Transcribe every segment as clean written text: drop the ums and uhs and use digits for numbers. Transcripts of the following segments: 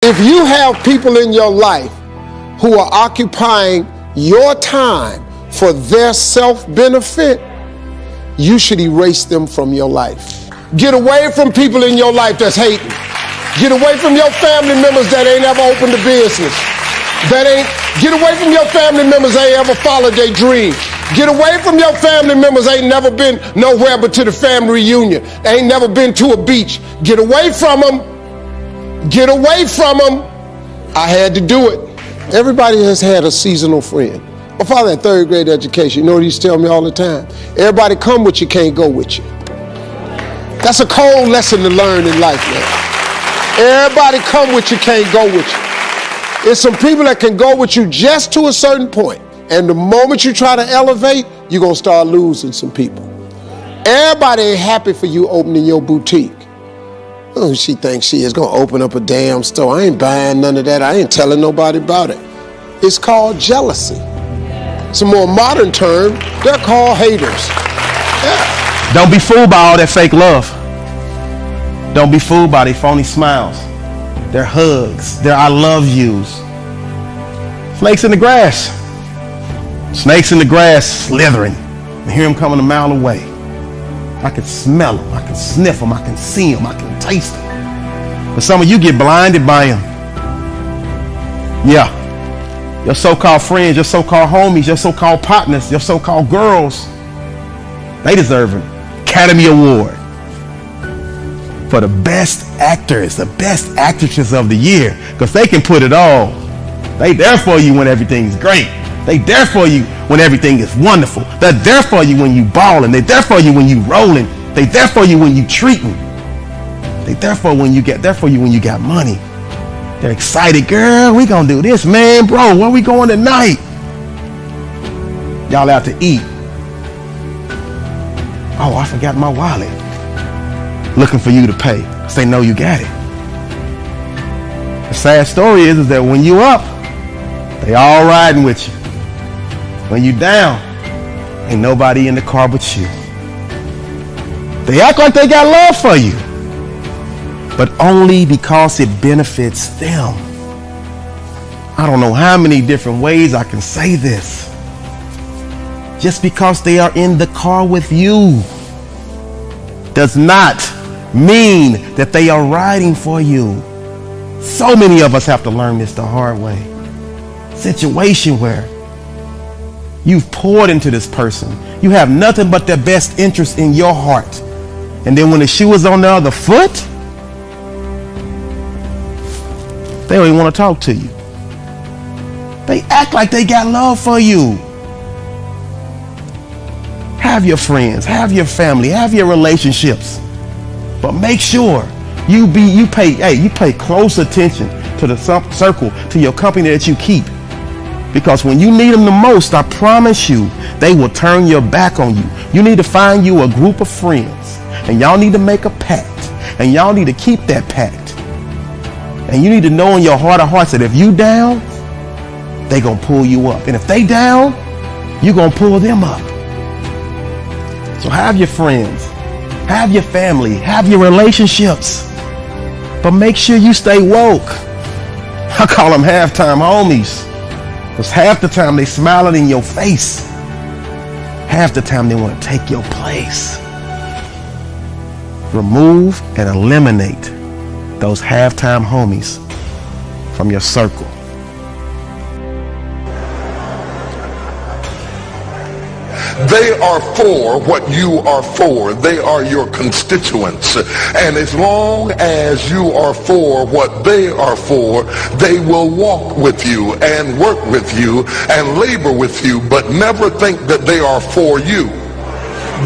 If you have people in your life who are occupying your time for their self-benefit, you should erase them from your life. Get away from people in your life that's hating. Get away from your family members that ain't ever opened a business. Get away from your family members that ain't ever followed their dream. Get away from your family members ain't never been nowhere but to the family reunion. Ain't never been to a beach. Get away from them. Get away from them. I had to do it. Everybody has had a seasonal friend. My father had third grade education. You know what he used to tell me all the time? Everybody come with you, can't go with you. That's a cold lesson to learn in life, man. Everybody come with you, can't go with you. There's some people that can go with you just to a certain point. And the moment you try to elevate, you're going to start losing some people. Everybody ain't happy for you opening your boutique. Oh, she thinks she is going to open up a damn store. I ain't buying none of that. I ain't telling nobody about it. It's called jealousy. It's a more modern term. They're called haters. Yeah. Don't be fooled by all that fake love. Don't be fooled by their phony smiles, their hugs, their I love yous. Snakes in the grass. Snakes in the grass slithering. I hear them coming a mile away. I can smell them. I can sniff them. I can see them. I can taste them. But some of you get blinded by them. Yeah. Your so-called friends, your so-called homies, your so-called partners, your so-called girls, they deserve an Academy Award for the best actors, the best actresses of the year, because they can put it all. They there for you when everything's great. They there for you when everything is wonderful. They're there for you when you balling. They're there for you when you rolling. They there for you when you treating. They there for you when you got money. They're excited, girl, we gonna do this, man, bro, where we going tonight? Y'all out to eat. Oh, I forgot my wallet. Looking for you to pay, because they know you got it. The sad story is that when you up, they all riding with you. When you down, ain't nobody in the car but you. They act like they got love for you, but only because it benefits them. I don't know how many different ways I can say this. Just because they are in the car with you does not mean that they are riding for you. So many of us have to learn this the hard way. Situation where you've poured into this person. You have nothing but their best interest in your heart. And then when the shoe is on the other foot, they don't even want to talk to you. They act like they got love for you. Have your friends, have your family, have your relationships, but make sure you pay close attention to the circle, to your company that you keep. Because when you need them the most, I promise you, they will turn your back on you. You need to find you a group of friends, and y'all need to make a pact, and y'all need to keep that pact. And you need to know in your heart of hearts that if you down, they gonna pull you up. And if they down, you gonna pull them up. So have your friends, have your family, have your relationships, but make sure you stay woke. I call them halftime homies, because half the time they smiling in your face. Half the time they want to take your place. Remove and eliminate those halftime homies from your circle. They are for what you are for. They are your constituents. And as long as you are for what they are for, they will walk with you and work with you and labor with you, but never think that they are for you.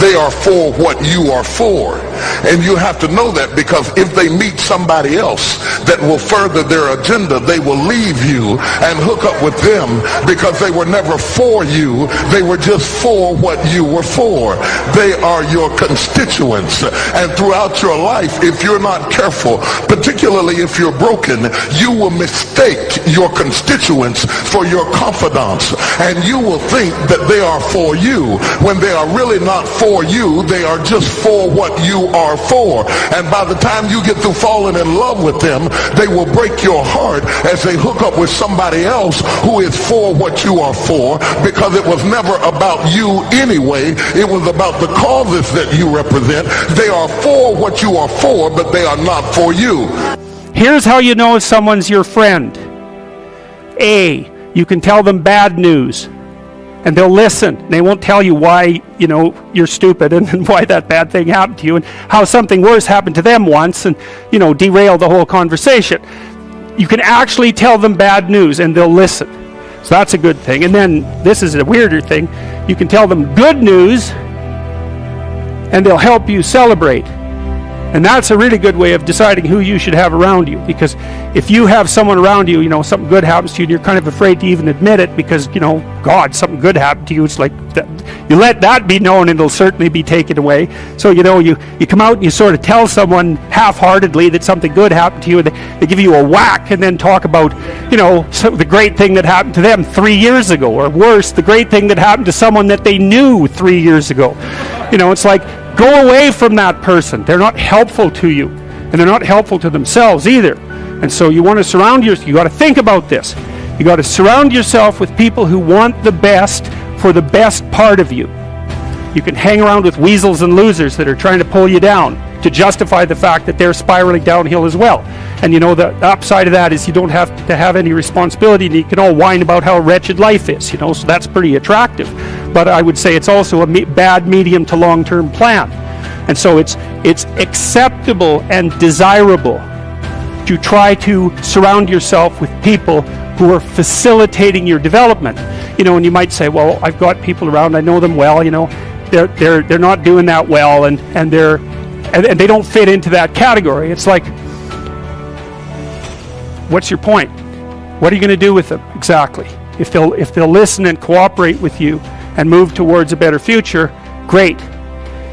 They are for what you are for. And you have to know that, because if they meet somebody else that will further their agenda, they will leave you and hook up with them, because they were never for you. They were just for what you were for. They are your constituents. And throughout your life, if you're not careful, particularly if you're broken, you will mistake your constituents for your confidants. And you will think that they are for you when they are really not for you. They are just for what you are for. And by the time you get through falling in love with them, they will break your heart as they hook up with somebody else who is for what you are for, because it was never about you anyway. It was about the causes that you represent. They are for what you are for, but they are not for you. Here's how you know if someone's your friend. A, you can tell them bad news, and they'll listen. They won't tell you why, you're stupid and why that bad thing happened to you and how something worse happened to them once and, derail the whole conversation. You can actually tell them bad news and they'll listen. So that's a good thing. And then this is a weirder thing. You can tell them good news and they'll help you celebrate. And that's a really good way of deciding who you should have around you. Because if you have someone around you, something good happens to you and you're kind of afraid to even admit it because, God, something good happened to you. It's like, you let that be known and it'll certainly be taken away. So, you come out and you sort of tell someone half-heartedly that something good happened to you and they give you a whack and then talk about, the great thing that happened to them 3 years ago. Or worse, the great thing that happened to someone that they knew 3 years ago. It's like, go away from that person. They're not helpful to you, and they're not helpful to themselves either. And so you want to surround yourself. You got to think about this. You got to surround yourself with people who want the best for the best part of you. You can hang around with weasels and losers that are trying to pull you down to justify the fact that they're spiraling downhill as well. And the upside of that is you don't have to have any responsibility, and you can all whine about how wretched life is, so that's pretty attractive. But I would say it's also a bad medium to long-term plan. And so it's acceptable and desirable to try to surround yourself with people who are facilitating your development. And you might say, well, I've got people around, I know them well, they're not doing that well, and they don't fit into that category. It's like, what's your point? What are you going to do with them exactly? If they'll listen and cooperate with you and move towards a better future, great.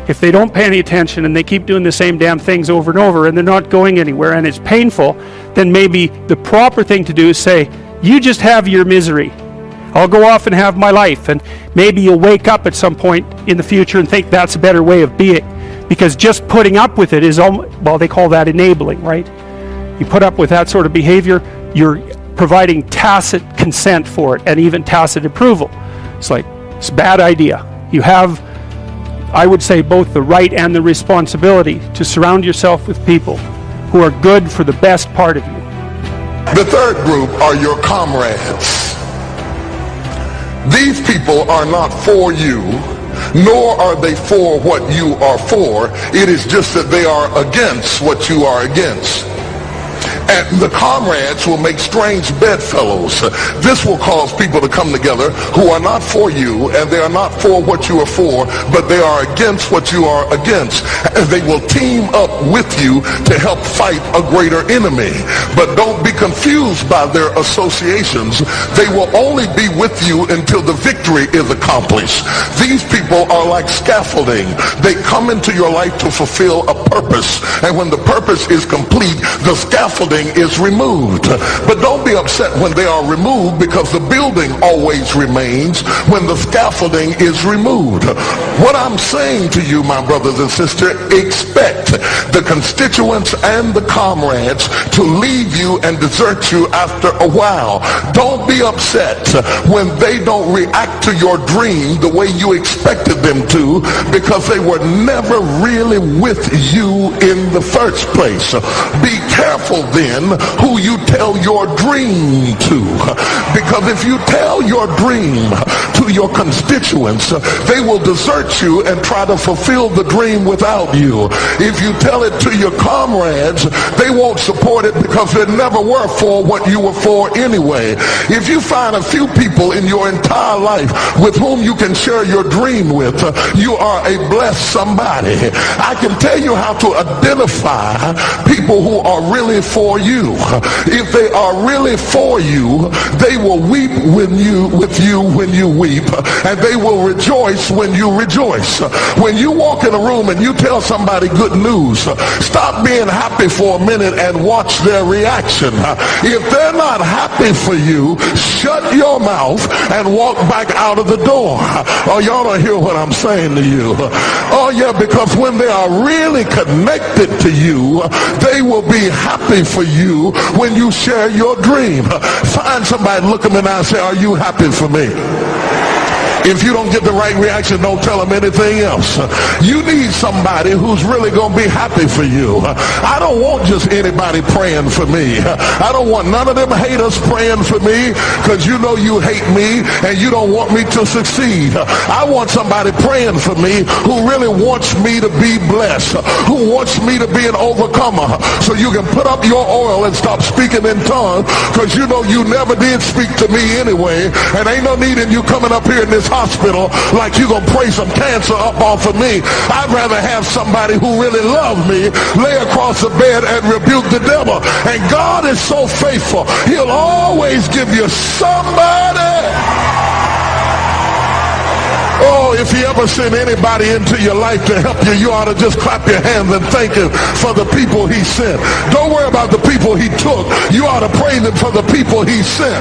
If they don't pay any attention and they keep doing the same damn things over and over and they're not going anywhere and it's painful, then maybe the proper thing to do is say, you just have your misery. I'll go off and have my life. And maybe you'll wake up at some point in the future and think that's a better way of being. Because just putting up with it is, they call that enabling, right? You put up with that sort of behavior, you're providing tacit consent for it and even tacit approval. It's like, it's a bad idea. You have, I would say, both the right and the responsibility to surround yourself with people who are good for the best part of you. The third group are your comrades. These people are not for you, nor are they for what you are for. It is just that they are against what you are against. And the comrades will make strange bedfellows. This will cause people to come together who are not for you, and they are not for what you are for, but they are against what you are against. And they will team up with you to help fight a greater enemy. But don't be confused by their associations. They will only be with you until the victory is accomplished. These people are like scaffolding. They come into your life to fulfill a purpose. And when the purpose is complete, the scaffolding is removed. But don't be upset when they are removed, because the building always remains when the scaffolding is removed. What I'm saying to you, my brothers and sisters, expect the constituents and the comrades to leave you and desert you after a while. Don't be upset when they don't react to your dream the way you expected them to, because they were never really with you in the first place. Be careful then who you tell your dream to, because if you tell your dream to your constituents, they will desert you and try to fulfill the dream without you. If you tell it to your comrades, they won't support it because they never were for what you were for anyway. If you find a few people in your entire life with whom you can share your dream with, you are a blessed somebody. I can tell you how to identify people who are really for you. If they are really for you, they will weep with you when you weep, and they will rejoice when you rejoice. When you walk in a room and you tell somebody good news, stop being happy for a minute and watch their reaction. If they're not happy for you, shut your mouth and walk back out of the door. Oh, y'all don't hear what I'm saying to you. Oh, yeah, because when they are really connected to you, they will be happy for you when you share your dream. Find somebody, look them in the eye and say, are you happy for me? If you don't get the right reaction, don't tell them anything else. You need somebody who's really going to be happy for you. I don't want just anybody praying for me. I don't want none of them haters praying for me, because you know you hate me and you don't want me to succeed. I want somebody praying for me who really wants me to be blessed, who wants me to be an overcomer, so you can put up your oil and stop speaking in tongues, because you know you never did speak to me anyway, and ain't no need in you coming up here in this hospital like you gonna pray some cancer up off of me. I'd rather have somebody who really loves me lay across the bed and rebuke the devil. And God is so faithful, he'll always give you somebody. Oh, if he ever sent anybody into your life to help you, you ought to just clap your hands and thank him for the people he sent. Don't worry about the people he took. You ought to praise him for the people he sent.